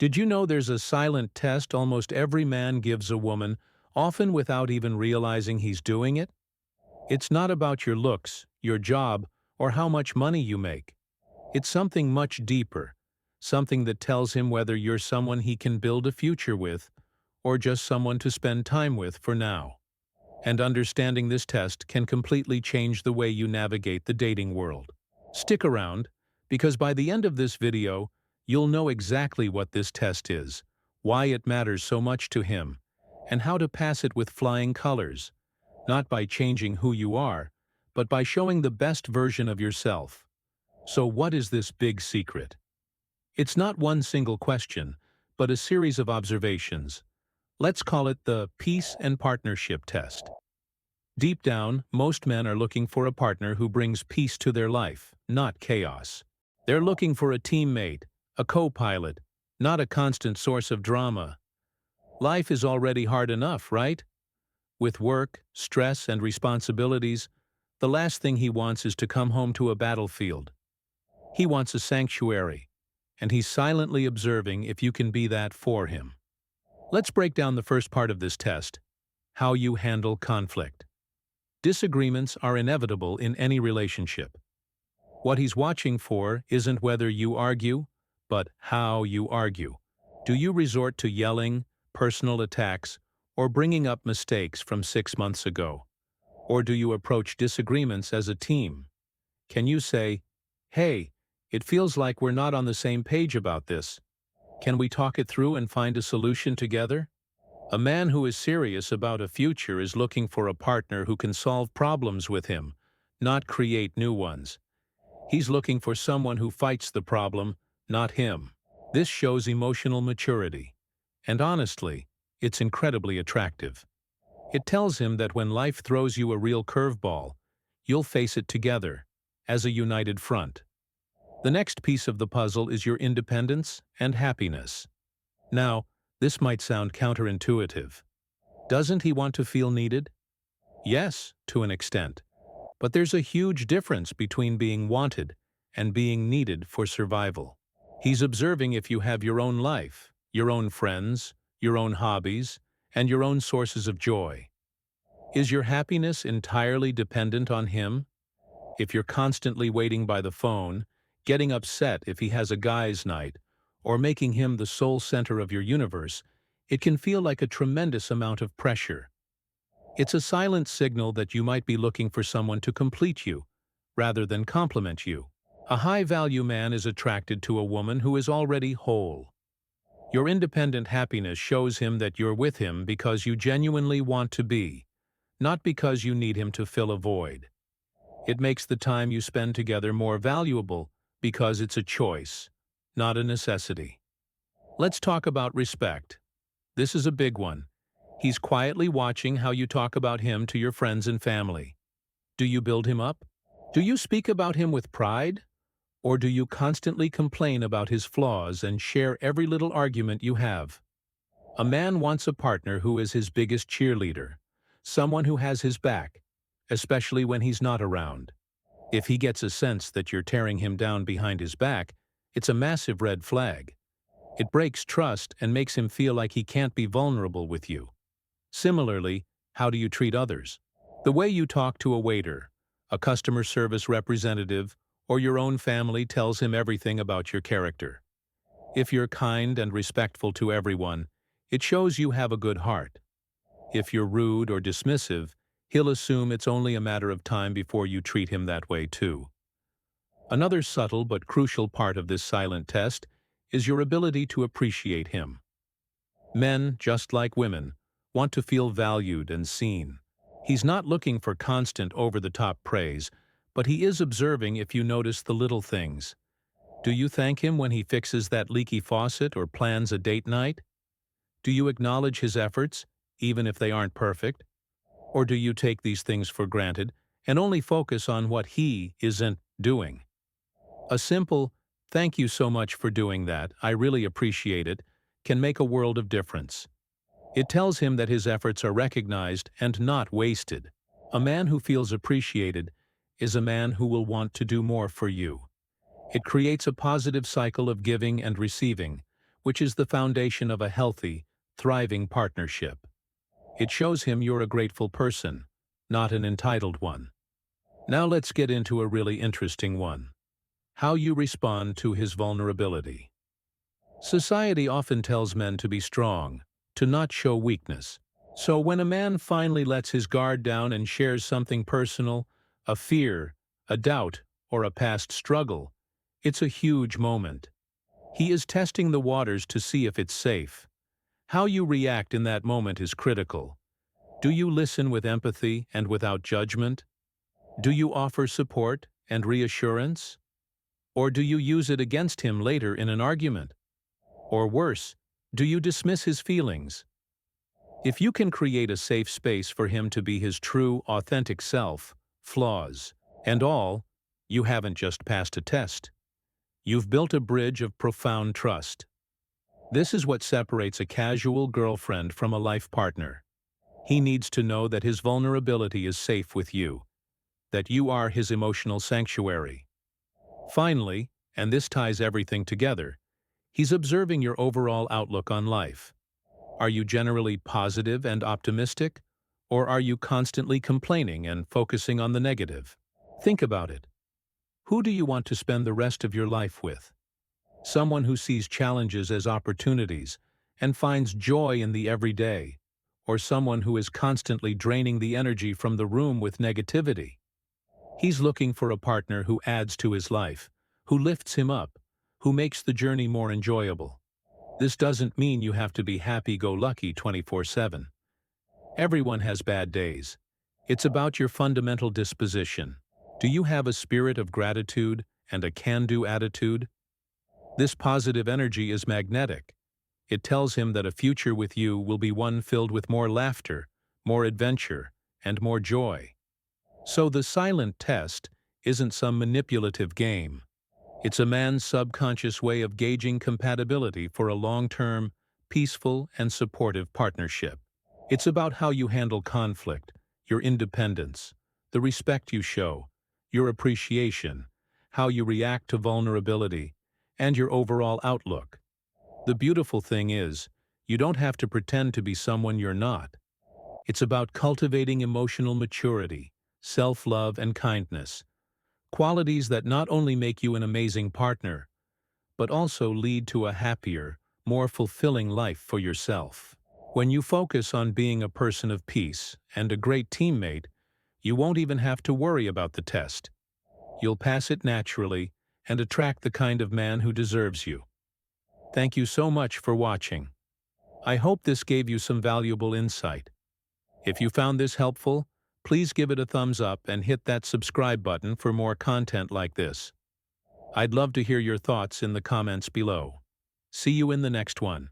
Did you know there's a silent test almost every man gives a woman, often without even realizing he's doing it? It's not about your looks, your job, or how much money you make. It's something much deeper, something that tells him whether you're someone he can build a future with, or just someone to spend time with for now. And understanding this test can completely change the way you navigate the dating world. Stick around, because by the end of this video, you'll know exactly what this test is, why it matters so much to him, and how to pass it with flying colors, not by changing who you are, but by showing the best version of yourself. So what is this big secret? It's not one single question, but a series of observations. Let's call it the peace and partnership test. Deep down, most men are looking for a partner who brings peace to their life, not chaos. They're looking for a teammate, a co-pilot, not a constant source of drama. Life is already hard enough, right? With work, stress, and responsibilities, the last thing he wants is to come home to a battlefield. He wants a sanctuary, and he's silently observing if you can be that for him. Let's break down the first part of this test: how you handle conflict. Disagreements are inevitable in any relationship. What he's watching for isn't whether you argue, but how you argue. Do you resort to yelling, personal attacks, or bringing up mistakes from 6 months ago? Or do you approach disagreements as a team? Can you say, "Hey, it feels like we're not on the same page about this. Can we talk it through and find a solution together?" A man who is serious about a future is looking for a partner who can solve problems with him, not create new ones. He's looking for someone who fights the problem, not him. This shows emotional maturity. And honestly, it's incredibly attractive. It tells him that when life throws you a real curveball, you'll face it together, as a united front. The next piece of the puzzle is your independence and happiness. Now, this might sound counterintuitive. Doesn't he want to feel needed? Yes, to an extent. But there's a huge difference between being wanted and being needed for survival. He's observing if you have your own life, your own friends, your own hobbies, and your own sources of joy. Is your happiness entirely dependent on him? If you're constantly waiting by the phone, getting upset if he has a guy's night, or making him the sole center of your universe, it can feel like a tremendous amount of pressure. It's a silent signal that you might be looking for someone to complete you, rather than complement you. A high-value man is attracted to a woman who is already whole. Your independent happiness shows him that you're with him because you genuinely want to be, not because you need him to fill a void. It makes the time you spend together more valuable because it's a choice, not a necessity. Let's talk about respect. This is a big one. He's quietly watching how you talk about him to your friends and family. Do you build him up? Do you speak about him with pride? Or do you constantly complain about his flaws and share every little argument you have? A man wants a partner who is his biggest cheerleader, someone who has his back, especially when he's not around. If he gets a sense that you're tearing him down behind his back, it's a massive red flag. It breaks trust and makes him feel like he can't be vulnerable with you. Similarly, how do you treat others? The way you talk to a waiter, a customer service representative, or your own family tells him everything about your character. If you're kind and respectful to everyone, it shows you have a good heart. If you're rude or dismissive, he'll assume it's only a matter of time before you treat him that way too. Another subtle but crucial part of this silent test is your ability to appreciate him. Men, just like women, want to feel valued and seen. He's not looking for constant over-the-top praise, but he is observing if you notice the little things. Do you thank him when he fixes that leaky faucet or plans a date night? Do you acknowledge his efforts, even if they aren't perfect? Or do you take these things for granted and only focus on what he isn't doing? A simple, "Thank you so much for doing that, I really appreciate it," can make a world of difference. It tells him that his efforts are recognized and not wasted. A man who feels appreciated is a man who will want to do more for you. It creates a positive cycle of giving and receiving, which is the foundation of a healthy, thriving partnership. It shows him you're a grateful person, not an entitled one. Now let's get into a really interesting one. How you respond to his vulnerability. Society often tells men to be strong, to not show weakness. So when a man finally lets his guard down and shares something personal, a fear, a doubt, or a past struggle, it's a huge moment. He is testing the waters to see if it's safe. How you react in that moment is critical. Do you listen with empathy and without judgment? Do you offer support and reassurance? Or do you use it against him later in an argument? Or worse, do you dismiss his feelings? If you can create a safe space for him to be his true, authentic self, flaws and all, you haven't just passed a test. You've built a bridge of profound trust. This is what separates a casual girlfriend from a life partner. He needs to know that his vulnerability is safe with you, that you are his emotional sanctuary. Finally, and this ties everything together, he's observing your overall outlook on life. Are you generally positive and optimistic, or are you constantly complaining and focusing on the negative? Think about it. Who do you want to spend the rest of your life with? Someone who sees challenges as opportunities and finds joy in the everyday, or someone who is constantly draining the energy from the room with negativity? He's looking for a partner who adds to his life, who lifts him up, who makes the journey more enjoyable. This doesn't mean you have to be happy-go-lucky 24/7. Everyone has bad days. It's about your fundamental disposition. Do you have a spirit of gratitude and a can-do attitude? This positive energy is magnetic. It tells him that a future with you will be one filled with more laughter, more adventure, and more joy. So the silent test isn't some manipulative game. It's a man's subconscious way of gauging compatibility for a long-term, peaceful, and supportive partnership. It's about how you handle conflict, your independence, the respect you show, your appreciation, how you react to vulnerability, and your overall outlook. The beautiful thing is, you don't have to pretend to be someone you're not. It's about cultivating emotional maturity, self-love, and kindness. Qualities that not only make you an amazing partner, but also lead to a happier, more fulfilling life for yourself. When you focus on being a person of peace and a great teammate, you won't even have to worry about the test. You'll pass it naturally and attract the kind of man who deserves you. Thank you so much for watching. I hope this gave you some valuable insight. If you found this helpful, please give it a thumbs up and hit that subscribe button for more content like this. I'd love to hear your thoughts in the comments below. See you in the next one.